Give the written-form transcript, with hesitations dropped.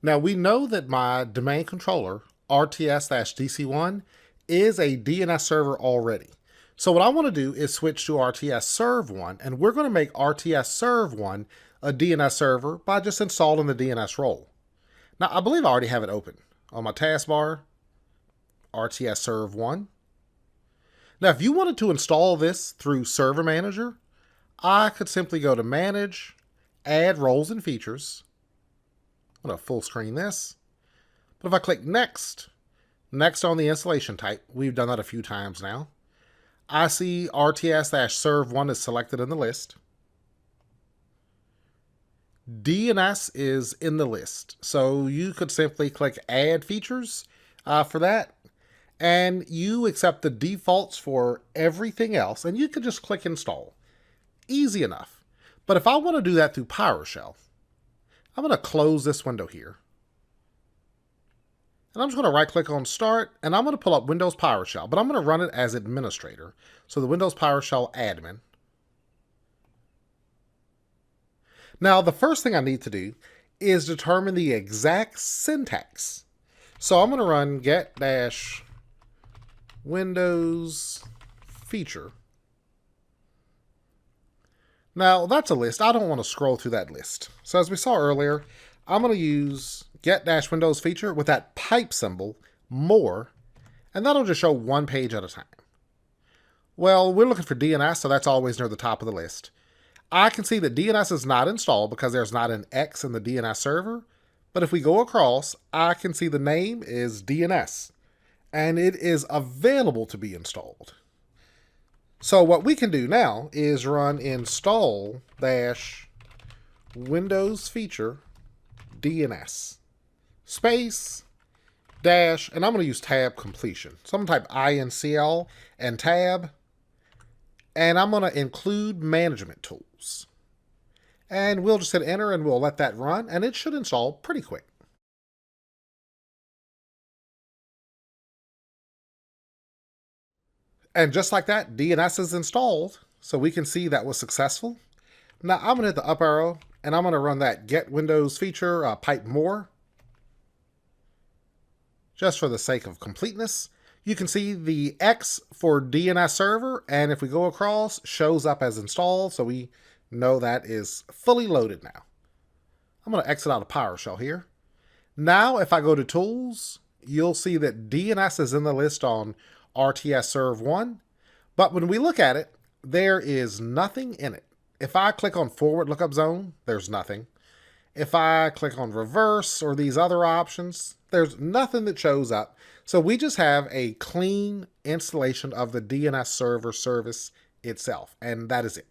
Now we know that my domain controller, RTS-DC1, is a DNS server already. So what I want to do is switch to RTS Serve 1, and we're going to make RTS Serve 1 a DNS server by just installing the DNS role. Now I believe I already have it open. On my taskbar, RTS Serve 1. Now if you wanted to install this through Server Manager, I could simply go to Manage, Add Roles and Features. I'm going to full screen this. But if I click Next on the installation type, we've done that a few times now, I see RTS-Serve1 is selected in the list. DNS is in the list. So you could simply click Add Features for that. And you accept the defaults for everything else. And you could just click Install. Easy enough. But if I want to do that through PowerShell, I'm going to close this window here. And I'm just going to right click on Start, and I'm going to pull up Windows PowerShell, but I'm going to run it as administrator. So the Windows PowerShell admin. Now the first thing I need to do is determine the exact syntax. So I'm going to run get-windows feature. Now that's a list. I don't want to scroll through that list. So as we saw earlier, I'm going to use get-windows feature with that pipe symbol, more, and that'll just show one page at a time. Well, we're looking for DNS, so that's always near the top of the list. I can see that DNS is not installed because there's not an X in the DNS server, but if we go across, I can see the name is DNS, and it is available to be installed. So what we can do now is run install-windows feature DNS space dash, and I'm going to use tab completion. So I'm going to type INCL and tab, and I'm going to include management tools. And we'll just hit enter and we'll let that run, and it should install pretty quick. And just like that, DNS is installed, so we can see that was successful. Now I'm going to hit the up arrow, and I'm going to run that get windows feature pipe more. Just for the sake of completeness, you can see the X for DNS server, and if we go across, shows up as installed, so we know that is fully loaded now. I'm going to exit out of PowerShell here. Now, if I go to Tools, you'll see that DNS is in the list on RTS Serve 1, but when we look at it, there is nothing in it. If I click on Forward Lookup Zone, there's nothing. If I click on Reverse or these other options, there's nothing that shows up. So we just have a clean installation of the DNS server service itself, and that is it.